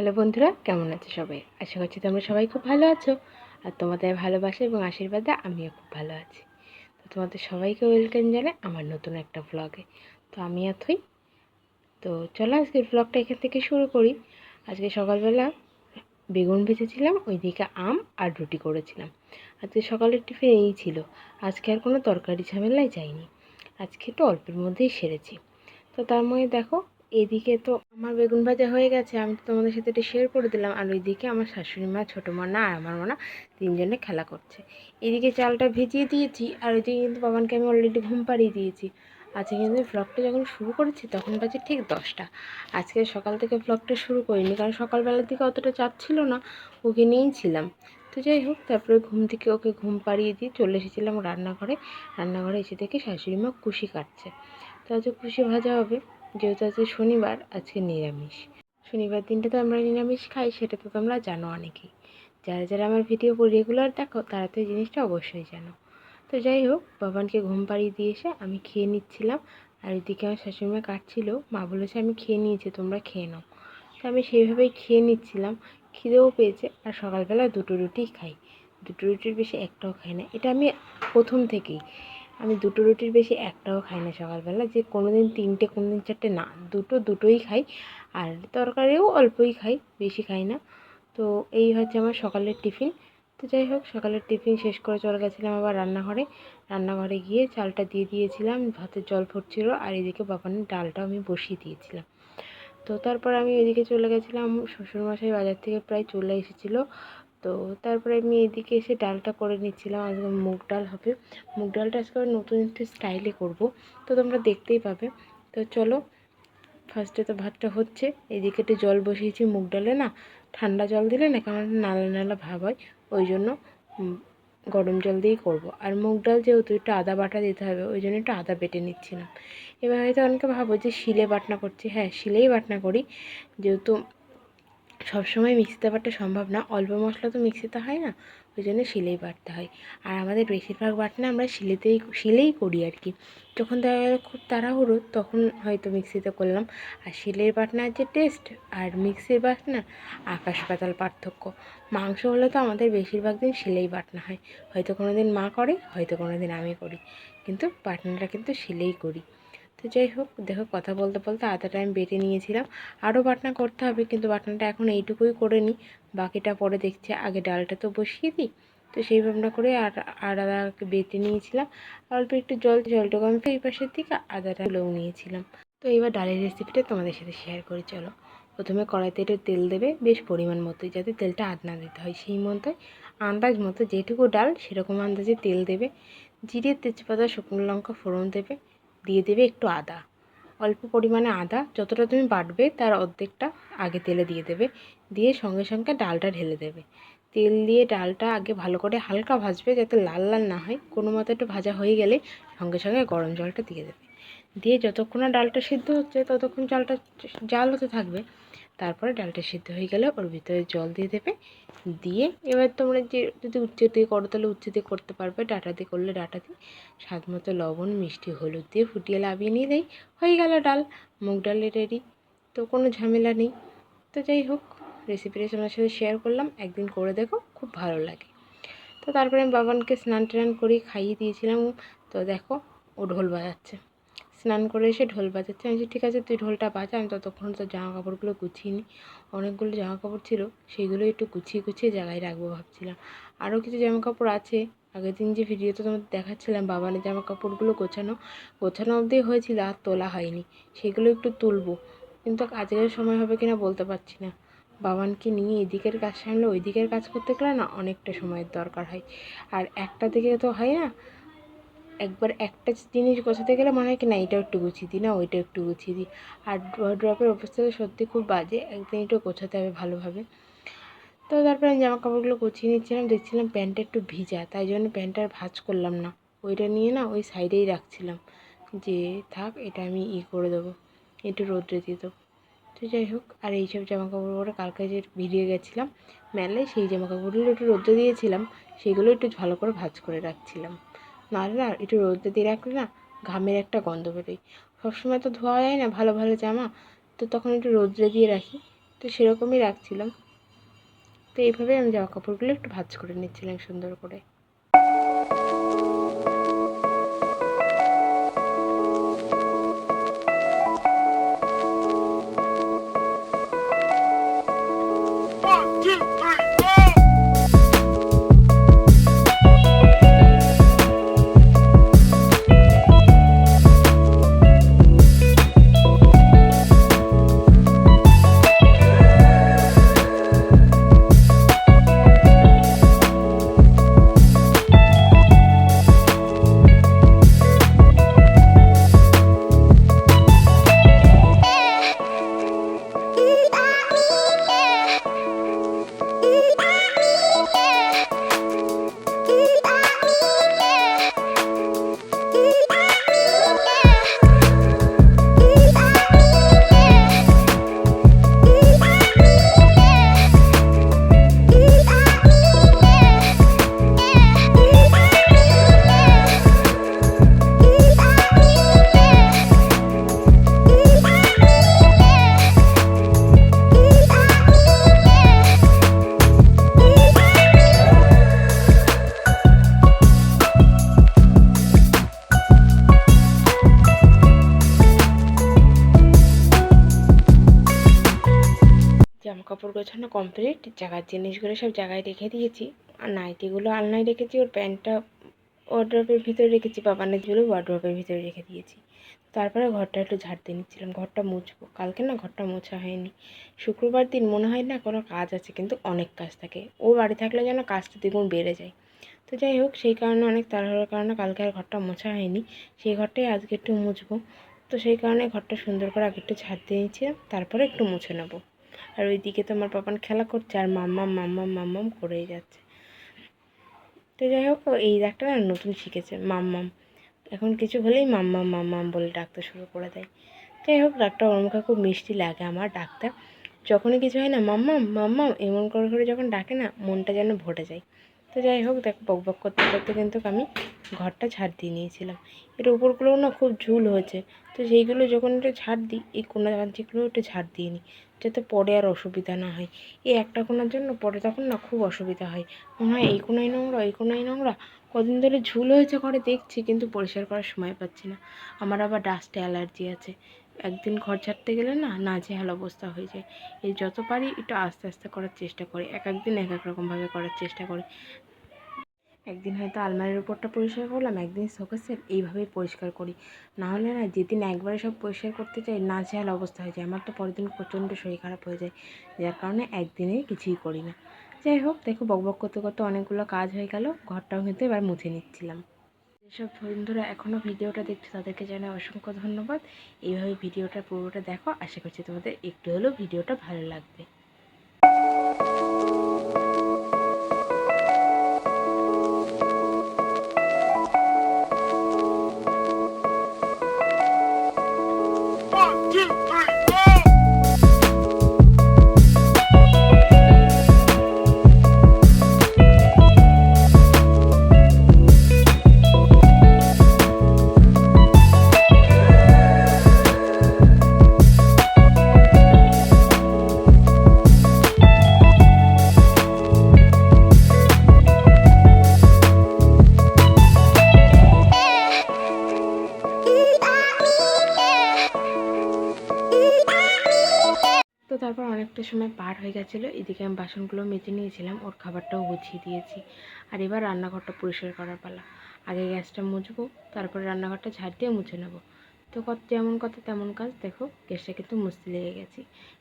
Hello বন্ধুরা, কেমন আছো সবাই? আশা করছি তোমরা সবাই খুব ভালো আছো। আর তোমাদের ভালোবাসা এবং আশীর্বাদে আমিও খুব ভালো আছি। তো তোমাদের সবাইকে ওয়েলকাম জানাই আমার নতুন একটা ব্লগে। তো আমি আথই। তো চলো আজকের ব্লগটা এখান থেকে শুরু করি। আজকে সকালবেলা বেগুন ভেজেছিলাম, ওইদিকে আম আর রুটি করেছিলাম। আজকে সকালের টিফিন এই ছিল। আজকে আর কোনো তরকারি ঝামেলায় যাইনি। আজকে একটু অল্পের মধ্যেই সেরেছি। তো তার মধ্যে দেখো, এদিকে তো আমার বেগুন ভাজা হয়ে গেছে, আমি তো তোমাদের সাথে এটা শেয়ার করে দিলাম। আর ওইদিকে আমার শাশুড়ি মা, ছোটো মা না আর আমার মা তিনজনে খেলা করছে। এদিকে চালটা ভিজিয়ে দিয়েছি, আর ওইদিকে কিন্তু বাবানকে আমি অলরেডি ঘুম পাড়িয়ে দিয়েছি। আজকে কিন্তু ব্লগটা যখন শুরু করেছি তখন বাজে ঠিক 10টা। আজকে সকাল থেকে ব্লগটা শুরু করিনি, কারণ সকালবেলার দিকে অতটা চাপ ছিল না, ওকে নিয়েই ছিলাম। তো যাই হোক, তারপরে ঘুম থেকে ওকে ঘুম পাড়িয়ে দিয়ে চলে এসেছিলাম রান্নাঘরে। রান্নাঘরে এসে দেখে শাশুড়ি মা কুশি কাটছে। তো আজকে কুশি ভাজা হবে, যেহেতু আজকে শনিবার, আজকে নিরামিষ। শনিবার দিনটা তো আমরা নিরামিষ খাই, সেটা তো তোমরা জানো অনেকেই। যারা যারা আমার ভিডিও রেগুলার দেখো তারা তো এই জিনিসটা অবশ্যই জানো। তো যাই হোক, বাবানকে ঘুম পাড়িয়ে দিয়ে এসে আমি খেয়ে নিচ্ছিলাম। আর এদিকে আমার শাশুড়িমা কাটছিল, মা বলেছে আমি খেয়ে নিয়েছি, তোমরা খেয়ে নাও। তো আমি সেইভাবেই খেয়ে নিচ্ছিলাম। খিদেও পেয়েছে, আর সকালবেলা দুটো রুটিই খাই। দুটো রুটির বেশি একটাও খাই না, এটা আমি প্রথম থেকেই। আমি দুটো রুটির বেশি একটাও খাই না সকালবেলা, যে কোনো দিন তিনটে কোনো দিন চারটে না, দুটোই খাই। আর তরকারিও অল্পই খাই, বেশি খাই না। তো এই হচ্ছে আমার সকালের টিফিন। তো যাই হোক, সকালের টিফিন শেষ করে চলে গেছিলাম আবার রান্নাঘরে গিয়ে চালটা দিয়ে দিয়েছিলাম, ভাতের জল ফুটছিল, আর এদিকে বাবানের ডালটা আমি বসিয়ে দিয়েছিলাম। তো তারপর আমি এদিকে চলে গেছিলাম, শ্বশুরমশাই বাজার থেকে প্রায় চলে এসেছিলো। তো তারপরে আমি এদিকে এসে ডালটা করে নিচ্ছিলাম। আজকে মুগ ডাল হবে। মুগ ডালটা আজকে নতুন একটু স্টাইলে করব, তো তোমরা দেখতেই পাবে। তো চলো, ফার্স্টে তো ভাতটা হচ্ছে, এদিকে একটু জল বসিয়েছি। মুগ ডালে না ঠান্ডা জল দিলে না কেমন নালা নালা ভাব হয়, ওই জন্য গরম জল দিয়েই করব। আর মুগ ডাল যেহেতু একটু আদা বাটা দিতে হবে, ওই জন্য একটু আদা বেটে নিচ্ছিলাম। এবার হয়তো অনেকে ভাবো যে শিলে বাটনা করছি, হ্যাঁ শিলেই বাটনা করি, যেহেতু সবসময় মিক্সিতে বাটা সম্ভব না, অল্প মশলা তো মিক্সিতে হয় না, ওই জন্য শিলেই বাটতে হয়। আর আমাদের বেশিরভাগ বাটনা আমরা শিলেই করি আর কি। যখন দেখা গেলো খুব তাড়াহুড়ো, তখন হয়তো মিক্সিতে করলাম। আর শিলের বাটনার যে টেস্ট আর মিক্সির বাটনা, আকাশ পাতাল পার্থক্য। মাংস হলে তো আমাদের বেশিরভাগ দিন শিলেই বাটনা হয়, হয়তো কোনো দিন মা করে, হয়তো কোনো দিন আমি করি, কিন্তু বাটনাটা কিন্তু শিলেই করি। তো যাই হোক, দেখো কথা বলতে বলতে আদাটা আমি বেটে নিয়েছিলাম। আরও বাটনা করতে হবে, কিন্তু বাটনাটা এখন এইটুকুই করে নিই, বাকিটা পরে দেখছি। আগে ডালটা তো বসিয়ে দিই। তো সেই ভাবনা করে আদাকে বেটে নিয়েছিলাম। অল্প একটু জলটুকু আমি এই পাশের দিকে আদাটা তুলেও নিয়েছিলাম। তো এবার ডালের রেসিপিটা তোমাদের সাথে শেয়ার করি, চলো। প্রথমে কড়াইতে একটু তেল দেবে, বেশ পরিমাণ মতোই, যাতে তেলটা আদ না দিতে হয়, সেই মতোই আন্দাজ মতো, যেটুকু ডাল সেরকম আন্দাজে তেল দেবে। জিরে, তেজপাতা, শুকনো লঙ্কা ফোড়ন দেবে, দিয়ে দেবে একটু আদা, অল্প পরিমাণে আদা, যতটা তুমি বাটবে তার অর্ধেকটা আগে তেলে দিয়ে দেবে। দিয়ে সঙ্গে সঙ্গে ডালটা ঢেলে দেবে। তেল দিয়ে ডালটা আগে ভালো করে হালকা ভাজবে, যাতে লাল লাল না হয়। কোনো মতো একটু ভাজা হয়ে গেলে সঙ্গে সঙ্গে গরম জলটা দিয়ে দেবে। দিয়ে যতক্ষণ না ডালটা সিদ্ধ হচ্ছে ততক্ষণ চালটা জাল হতে থাকবে। তারপরে ডালটা সিদ্ধ হয়ে গেলে ওর ভিতরে জল দিয়ে দেবে। দিয়ে এবার তোমরা যে যদি উচ্ছে দিয়ে করো তাহলে উচ্ছে দিয়ে করতে পারবে, ডাঁটা দিয়ে করলে ডাঁটা দিয়ে, স্বাদ মতো লবণ, মিষ্টি, হলুদ দিয়ে ফুটিয়ে নামিয়ে নিলেই হয়ে গেল ডাল। মুগ ডালের রেডি। তো কোনো ঝামেলা নেই। তো যাই হোক, রেসিপিটা তোমার সাথে শেয়ার করলাম, একদিন করে দেখো, খুব ভালো লাগে। তো তারপরে আমি বাবানকে স্নান টান করে খাইয়ে দিয়েছিলাম। তো দেখো, ও ঢোল বাজাচ্ছে। স্নান করে এসে ঢোল বাজাচ্ছে। আমি ঠিক আছে তুই ঢোলটা বাজা, আমি ততক্ষণ তো জামা কাপড়গুলো গুছিয়ে নিই। অনেকগুলো জামা কাপড় ছিল, সেইগুলো একটু গুছিয়ে গুছিয়ে জায়গায় রাখবো ভাবছিলাম। আরও কিছু জামা কাপড় আছে, আগের দিন যে ভিডিওতে তোমাদের দেখাচ্ছিলাম বাবানের জামা কাপড়গুলো গোছানো অবধি হয়েছিল, আর তোলা হয়নি। সেগুলো একটু তুলবো, কিন্তু আজকের সময় হবে কিনা বলতে পারছি না। বাবানকে নিয়ে এদিকের কাজ সামলে ওই দিকের কাজ করতে গেলে না অনেকটা সময়ের দরকার হয়। আর একটা দিকে তো হয় না, একবার একটা জিনিস গোছাতে গেলে মনে হয় কি না এটাও একটু গুছিয়ে দিই, না ওইটা একটু গুছিয়ে দিই। আর ড্রপের অবস্থা তো সত্যি খুব বাজে, একদিন একটু গোছাতে হবে ভালোভাবে। তো তারপরে আমি জামা কাপড়গুলো গুছিয়ে নিচ্ছিলাম, দেখছিলাম প্যান্টটা একটু ভিজা, তাই জন্য প্যান্টটা আর ভাঁজ করলাম না, ওইটা নিয়ে না ওই সাইডেই রাখছিলাম, যে থাক এটা আমি করে দেবো, একটু রোদ্রে দিয়ে দেবো। তো যাই হোক, আর এইসব জামা কাপড় পরে কালকে যে বেরিয়ে গেছিলাম মেলায়, সেই জামা কাপড়গুলো একটু রোদ্রে দিয়েছিলাম, সেগুলো একটু ভালো করে ভাঁজ করে রাখছিলাম। নাহলে না একটু রোদ্রে দিয়ে রাখলে না ঘামের একটা গন্ধ বেরোয়। সবসময় তো ধোয়া যায় না ভালো ভালো জামা, তো তখন একটু রোদ্রে দিয়ে রাখি। তো তো সেরকমই রাখছিলাম। তো এইভাবে আমি জামা কাপড়গুলো একটু ভাঁজ করে নিচ্ছিলাম সুন্দর করে। জামা কাপড় গোছানো কমপ্লিট, জায়গার জিনিসগুলো সব জায়গায় রেখে দিয়েছি। আর নাইটিগুলো আলনায় রেখেছি, ওর প্যান্টটা ওয়ার্ড্রপের ভিতরে রেখেছি, বাবানেরগুলো ওয়ার্ড্রপের ভিতরে রেখে দিয়েছি। তারপরে ঘরটা একটু ঝাড় দিয়ে নিচ্ছিলাম, ঘরটা মুছবো। কালকে না ঘরটা মোছা হয়নি। শুক্রবার দিন মনে হয় না কোনো কাজ আছে, কিন্তু অনেক কাজ থাকে। ও বাড়ি থাকলে যেন কাজটা দ্বিগুণ বেড়ে যায়। তো যাই হোক, সেই কারণে অনেক তাড়াহুড়োর কারণে কালকে আর ঘরটা মোছা হয়নি। সেই ঘরটাই আজকে একটু মুছবো। তো সেই কারণে ঘরটা সুন্দর করে আগে একটু ঝাড় দিয়ে নিচ্ছিলাম, তারপরে একটু মুছে নেবো। আর ওইদিকে তো আমার পাপান খেলা করছে আর মাম্মাম মাম্মাম মাম্মাম করেই যাচ্ছে। তো যাই হোক, এই একটা না নতুন শিখেছে মাম্মাম। এখন কিছু হলেই মাম্মাম মাম্মাম বলে ডাকতে শুরু করে দেয়। যাই হোক, ডাকটা ওর মুখে খুব মিষ্টি লাগে আমার ডাকতে। যখনই কিছু হয় না মাম্মাম মাম্মাম এমন করে করে যখন ডাকে না, মনটা যেন ভরে যায়। তো যাই হোক, দেখো বকবক করতে করতে কিন্তু আমি ঘরটা ঝাড় দিয়ে নিয়েছিলাম। এর উপরগুলোও না খুব ঝুল হয়েছে। তো সেইগুলো যখন একটু ঝাড় দিই, এই কোনা কাঞ্চিগুলো একটু ঝাড় দিয়ে নিই, যাতে পরে আর অসুবিধা না হয়। এই একটা কোনার জন্য পরে তখন না খুব অসুবিধা হয়, মনে হয় এই কোনায় নোংরা এই কোনায় নোংরা। কদিন ধরে ঝুল হয়েছে ঘরে দেখছি, কিন্তু পরিষ্কার করার সময় পাচ্ছি না। আমার আবার ডাস্টে অ্যালার্জি আছে। একদিন ঘর ঝাড়তে গেলে না নাজেহাল অবস্থা হয়ে যায়। এই যত পারি একটু আস্তে আস্তে করার চেষ্টা করি, এক একদিন এক এক রকমভাবে করার চেষ্টা করি। একদিন হয়তো আলমারির উপরটা পরিষ্কার করলাম, একদিন শোকেসের, এইভাবেই পরিষ্কার করি। না হলে না যেদিন একবারে সব পরিষ্কার করতে চাই নাজেহাল অবস্থা হয়ে যায়। আমার তো পরের দিন প্রচণ্ড শরীর খারাপ হয়ে যায়, যার কারণে একদিনে কিছুই করি না। যাই হোক, দেখো বকবক করতে করতে অনেকগুলো কাজ হয়ে গেল, ঘরটাও কিন্তু এবার মুছে নিচ্ছিলাম। যেসব বন্ধুরা এখনও ভিডিওটা দেখছে তাদেরকে জানাই অসংখ্য ধন্যবাদ। এইভাবে ভিডিওটা পুরোটা দেখো, আশা করছি তোমাদের একটু হলেও ভিডিওটা ভালো লাগবে। তো তারপর অনেকটা সময় পার হয়ে গেছিলো, এদিকে আমি বাসনগুলো মেজে নিয়েছিলাম, ওর খাবারটাও গুছিয়ে দিয়েছি। আর এবার রান্নাঘরটা পরিষ্কার করার পালা। আগে গ্যাসটা মুছবো, তারপরে রান্নাঘরটা ঝাড় দিয়ে মুছে নেবো। তো যেমন কথা তেমন কাজ, দেখো গ্যাসটা কিন্তু মুছতে লেগে গেছি।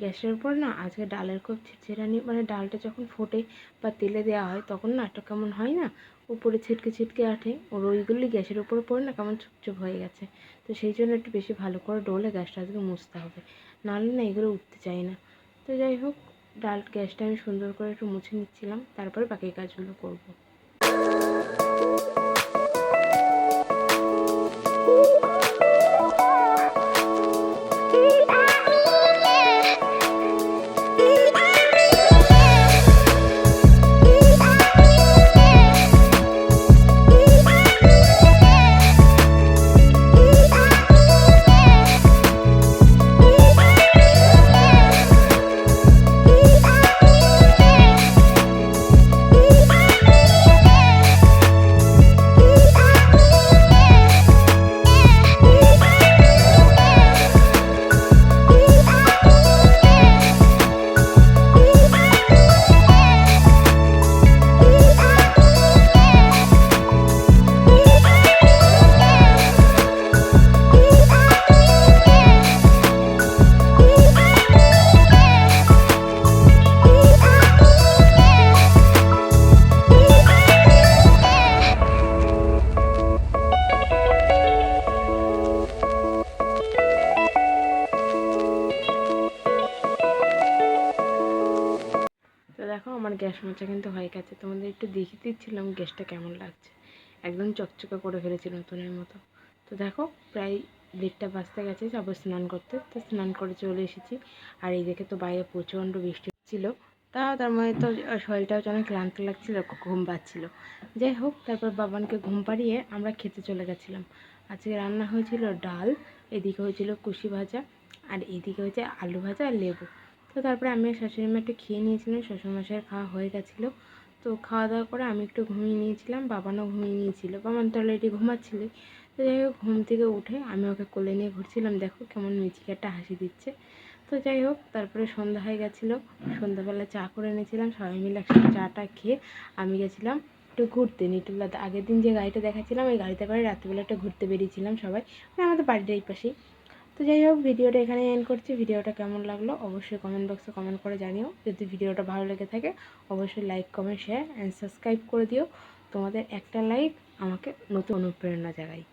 গ্যাসের উপর না আজকে ডালের খুব ছিটছিটানি, মানে ডালটা যখন ফোটে বা তেলে দেওয়া হয় তখন না একটা কেমন হয় না, উপরে ছিটকে ছিটকে আঠে, ওর ওইগুলি গ্যাসের উপরে পড়ে না কেমন চুপচুপ হয়ে গেছে। তো সেই জন্য একটু বেশি ভালো করে ডলে গ্যাসটা আজকে মুছতে হবে, নাহলে না এগুলো উঠতে চায় না। তো যাই হোক, গ্যাসটা আমি সুন্দর করে একটু মুছে নিচ্ছিলাম, তারপরে বাকি কাজগুলো করবো। আমার গ্যাস মোছা কিন্তু হয়ে গেছে। তোমাদের একটু দেখিয়ে দিচ্ছিলাম গ্যাসটা কেমন লাগছে, একদম চকচকে করে ফেলেছি নতুনের মতো। তো দেখো প্রায় 1:30 বাজতে গেছে, যাবো স্নান করতে। তো স্নান করে চলে এসেছি। আর এই দেখে তো বাইরে প্রচণ্ড বৃষ্টি হচ্ছিলো, তার মধ্যে তো শরীরটাও যেন ক্লান্ত লাগছিলো, ঘুম পাচ্ছিল। যাই হোক, তারপর বাবানকে ঘুম পাড়িয়ে আমরা খেতে চলে গেছিলাম। আজকে রান্না হয়েছিল ডাল, এদিকে হয়েছিল কুশি ভাজা, আর এদিকে হয়েছে আলু ভাজা আর লেবু। তো তারপরে আমি আর শাশুড়ি মা একটু খেয়ে নিয়েছিলাম, শ্বশুরমশাইয়ের খাওয়া হয়ে গেছিলো। তো খাওয়া দাওয়া করে আমি একটু ঘুমিয়ে নিয়েছিলাম, বাবানও ঘুমিয়ে নিয়েছিল। বাবান তো অলরেডি ঘুমাচ্ছিল। তো যাই হোক, ঘুম থেকে উঠে আমি ওকে কোলে নিয়ে ঘুরছিলাম, দেখো কেমন মিচিকে একটা হাসি দিচ্ছে। তো যাই হোক, তারপরে সন্ধ্যা হয়ে গেছিলো, সন্ধ্যাবেলা চা করে এনেছিলাম, সবাই মিলে একসাথে চাটা খেয়ে আমি গেছিলাম একটু ঘুরতে নিটুল্লা। আগের দিন যে গাড়িটা দেখাচ্ছিলাম ওই গাড়িতে করে রাত্রিবেলা একটু ঘুরতে বেরিয়েছিলাম সবাই, আমাদের বাড়ির এই পাশেই। তো যাই হোক, ভিডিওটা এখানে এন্ড করছি। ভিডিওটা কেমন লাগলো অবশ্যই কমেন্ট বক্সে কমেন্ট করে জানিও। যদি ভিডিওটা ভালো লেগে থাকে অবশ্যই like, comment, share and subscribe করে দিও। তোমাদের একটা লাইক আমাকে নতুন অনুপ্রেরণা জাগায়।